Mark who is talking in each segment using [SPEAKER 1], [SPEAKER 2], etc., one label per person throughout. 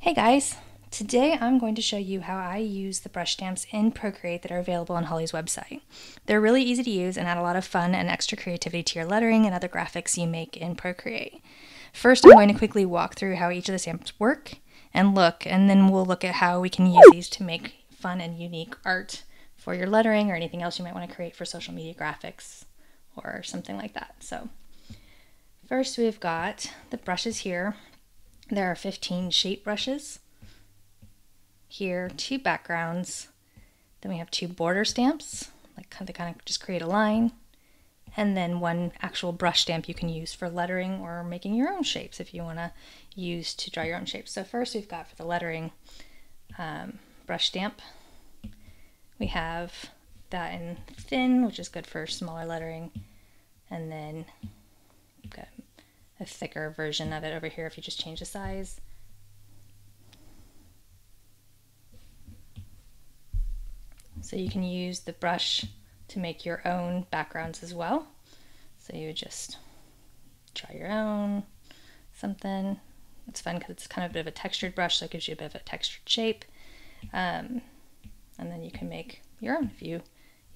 [SPEAKER 1] Hey guys! Today I'm going to show you how I use the brush stamps in Procreate that are available on Holly's website. They're really easy to use and add a lot of fun and extra creativity to your lettering and other graphics you make in Procreate. First, I'm going to quickly walk through how each of the stamps work and look, and then we'll look at how we can use these to make fun and unique art for your lettering or anything else you might want to create for social media graphics or something like that. So first we've got the brushes here. There are 15 shape brushes. Here, 2 backgrounds. Then we have 2 border stamps, they kind of just create a line. And then 1 actual brush stamp you can use for lettering or making your own shapes if you want to use to draw your own shapes. So first we've got for the lettering brush stamp. We have that in thin, which is good for smaller lettering. And then we've got a thicker version of it over here if you just change the size. So you can use the brush to make your own backgrounds as well. So you would just try your own something. It's fun because it's kind of a bit of a textured brush, so it gives you a bit of a textured shape. And then you can make your own if you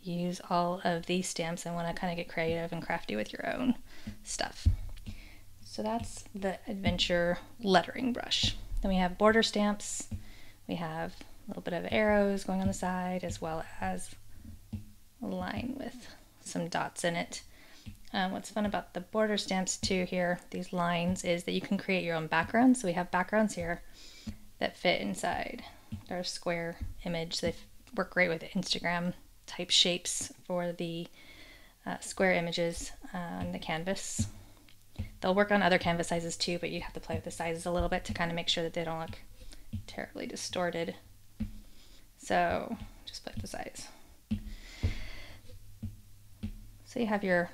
[SPEAKER 1] use all of these stamps and want to kind of get creative and crafty with your own stuff. So that's the adventure lettering brush. Then we have border stamps. We have a little bit of arrows going on the side as well as a line with some dots in it. What's fun about the border stamps too here, these lines, is that you can create your own backgrounds. So we have backgrounds here that fit inside our square image. They work great with Instagram type shapes for the square images on the canvas. They'll work on other canvas sizes too, but you have to play with the sizes a little bit to kind of make sure that they don't look terribly distorted. So just play with the size. So you have your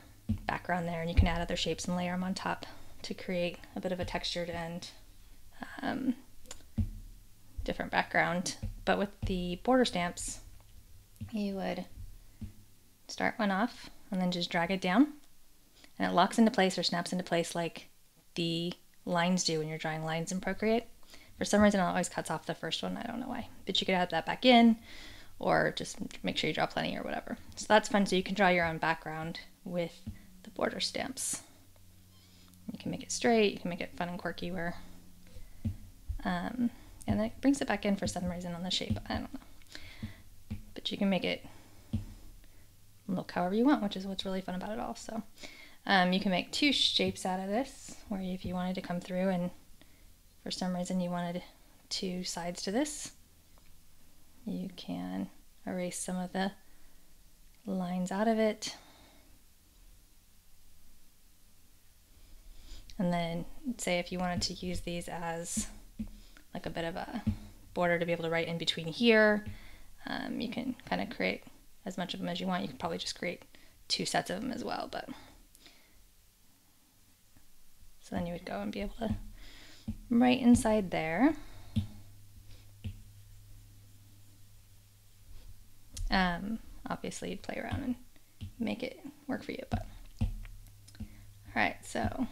[SPEAKER 1] background there, and you can add other shapes and layer them on top to create a bit of a textured and different background. But with the border stamps, you would start one off and then just drag it down. And it locks into place or snaps into place like the lines do when you're drawing lines in Procreate. For some reason it always cuts off the first one, I don't know why. But you could add that back in or just make sure you draw plenty or whatever. So that's fun, so you can draw your own background with the border stamps. You can make it straight, you can make it fun and quirky where and then it brings it back in for some reason on the shape, I don't know. But you can make it look however you want, which is what's really fun about it all. So you can make 2 shapes out of this, where if you wanted to come through and for some reason you wanted 2 sides to this, you can erase some of the lines out of it. And then say if you wanted to use these as like a bit of a border to be able to write in between here, you can kind of create as much of them as you want. You could probably just create 2 sets of them as well, but so then you would go and be able to write inside there. Obviously you'd play around and make it work for you, but alright, so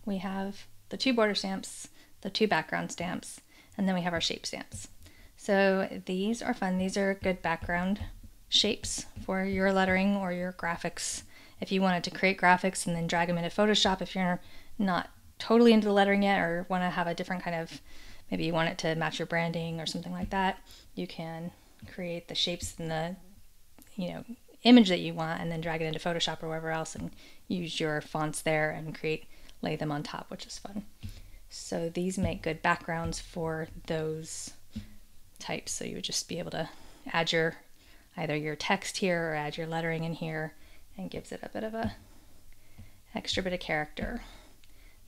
[SPEAKER 1] we have the 2 border stamps, the 2 background stamps, and then we have our shape stamps. So these are fun. These are good background shapes for your lettering or your graphics. If you wanted to create graphics and then drag them into Photoshop, if you're not totally into the lettering yet or want to have a different kind of, maybe you want it to match your branding or something like that, you can create the shapes in the image that you want and then drag it into Photoshop or wherever else and use your fonts there and lay them on top, which is fun. So these make good backgrounds for those types. So you would just be able to add either your text here or add your lettering in here, and gives it a bit of a extra bit of character.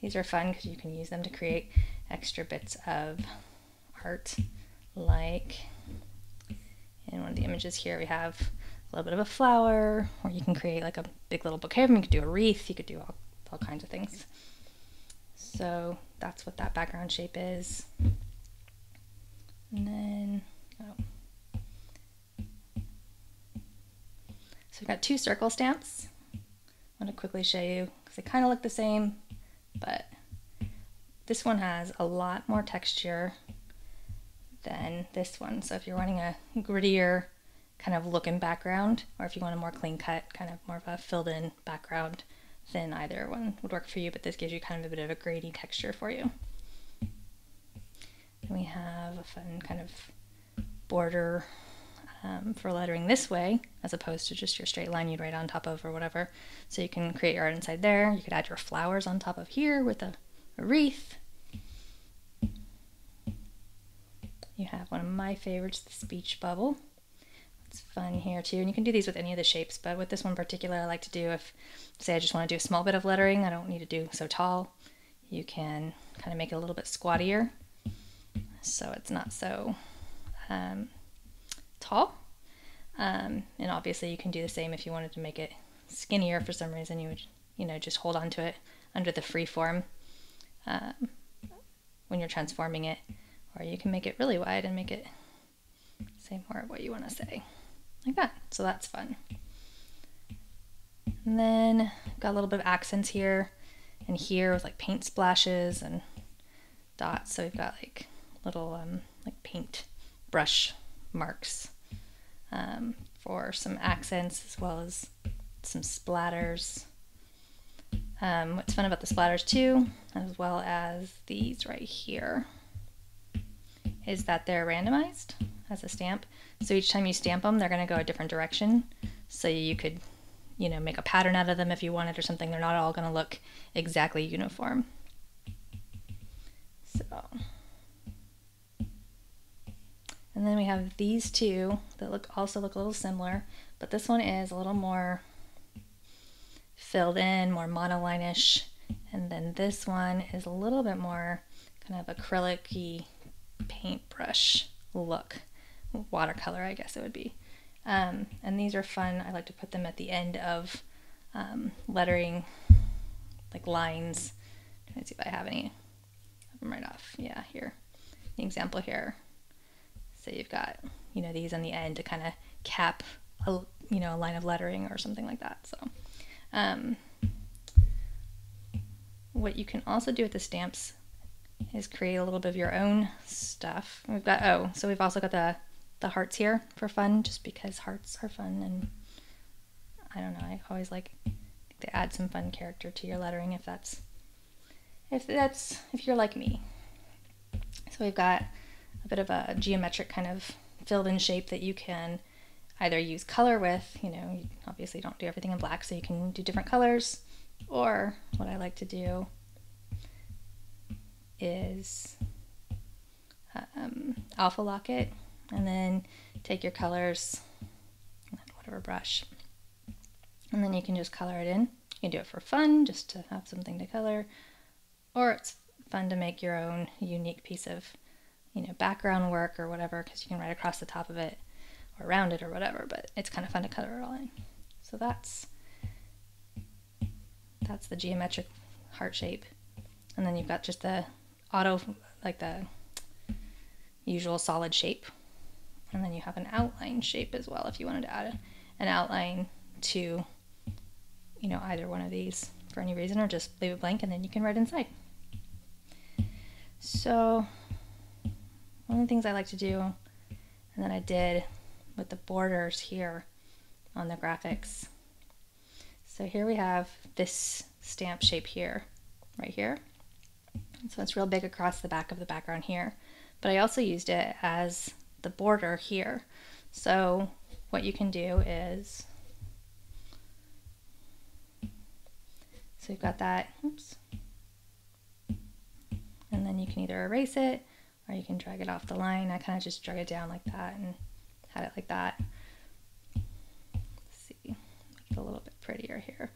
[SPEAKER 1] These are fun because you can use them to create extra bits of art, like in one of the images here we have a little bit of a flower, or you can create like a big little bouquet of them. You could do a wreath, you could do all kinds of things. So that's what that background shape is. And then, so we've got 2 circle stamps. I want to quickly show you because they kind of look the same, but this one has a lot more texture than this one. So if you're wanting a grittier kind of look and background, or if you want a more clean cut, kind of more of a filled in background, then either one would work for you, but this gives you kind of a bit of a grainy texture for you. And we have a fun kind of border for lettering this way, as opposed to just your straight line you'd write on top of or whatever. So you can create your art inside there. You could add your flowers on top of here with a wreath. You have one of my favorites, the speech bubble. It's fun here too, and you can do these with any of the shapes, but with this one in particular, I like to do, if say I just want to do a small bit of lettering, I don't need to do so tall, you can kind of make it a little bit squattier so it's not so tall. And obviously you can do the same if you wanted to make it skinnier for some reason. You would, you know, just hold on to it under the free form when you're transforming it, or you can make it really wide and make it say more of what you want to say, like that. So that's fun. And then got a little bit of accents here and here with like paint splashes and dots. So we've got like little like paint brush marks for some accents, as well as some splatters. What's fun about the splatters too, as well as these right here, is that they're randomized as a stamp. So each time you stamp them, they're going to go a different direction. So you could, you know, make a pattern out of them if you wanted or something. They're not all going to look exactly uniform. So, and then we have these two that also look a little similar, but this one is a little more filled in, more monoline-ish, and then this one is a little bit more kind of acrylic-y paintbrush look, watercolor I guess it would be. And these are fun. I like to put them at the end of lettering, like lines. Let's see if I have any of them right off. Yeah, here, the example here. So you've got, you know, these on the end to kind of cap a, you know, a line of lettering or something like that. So what you can also do with the stamps is create a little bit of your own stuff. We've got, oh, so we've also got the hearts here for fun, just because hearts are fun, and I don't know, I always like to add some fun character to your lettering if you're like me. So we've got a bit of a geometric kind of filled in shape that you can either use color with, you know, you obviously don't do everything in black, so you can do different colors, or what I like to do is alpha lock it, and then take your colors, whatever brush, and then you can just color it in. You can do it for fun, just to have something to color, or it's fun to make your own unique piece of, you know, background work or whatever, because you can write across the top of it or around it or whatever, but it's kind of fun to color it all in. So that's the geometric heart shape. And then you've got just the auto, like the usual solid shape. And then you have an outline shape as well if you wanted to add an outline to, you know, either one of these for any reason, or just leave it blank and then you can write inside. So one of the things I like to do, and then I did with the borders here on the graphics. So here we have this stamp shape here, right here. So it's real big across the back of the background here, but I also used it as the border here. So what you can do is, so you've got that, oops, and then you can either erase it or you can drag it off the line. I kind of just drag it down like that and had it like that. Let's see, make it a little bit prettier here.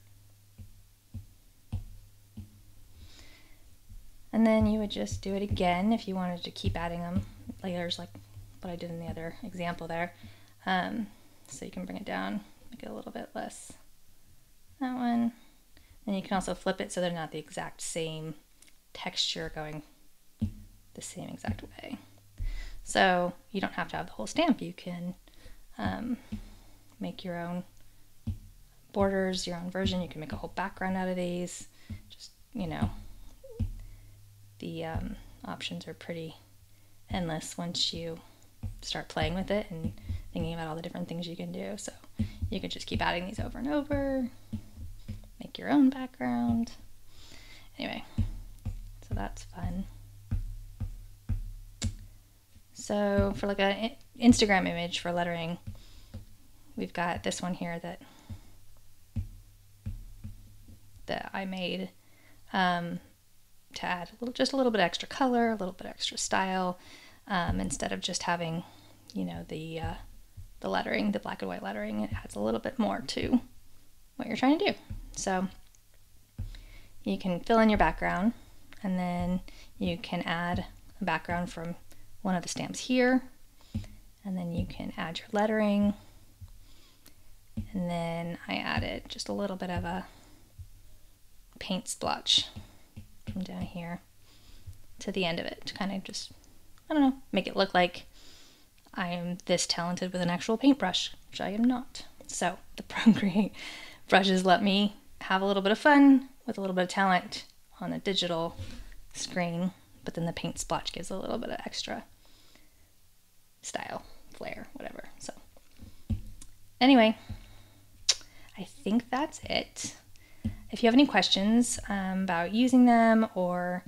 [SPEAKER 1] And then you would just do it again if you wanted to keep adding them layers, like what I did in the other example there. So you can bring it down, make it a little bit less, that one. And you can also flip it so they're not the exact same texture going the same exact way. So you don't have to have the whole stamp. You can make your own borders, your own version. You can make a whole background out of these. Just, you know, the options are pretty endless once you start playing with it and thinking about all the different things you can do. So you could just keep adding these over and over, make your own background. Anyway, so that's fun. So for like an Instagram image for lettering, we've got this one here that I made to add just a little bit extra color, a little bit extra style, instead of just having, you know, the lettering, the black and white lettering. It adds a little bit more to what you're trying to do. So you can fill in your background, and then you can add a background from one of the stamps here, and then you can add your lettering. And then I added just a little bit of a paint splotch from down here to the end of it to kind of just, I don't know, make it look like I am this talented with an actual paintbrush, which I am not. So the Procreate brushes let me have a little bit of fun with a little bit of talent on a digital screen, but then the paint splotch gives a little bit of extra style, flair, whatever. So anyway, I think that's it. If you have any questions about using them, or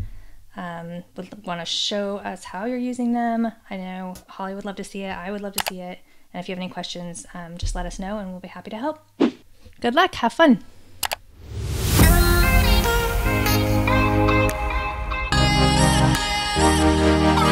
[SPEAKER 1] would want to show us how you're using them, I know Holly would love to see it. I would love to see it. And if you have any questions, just let us know and we'll be happy to help. Good luck. Have fun.
[SPEAKER 2] Oh,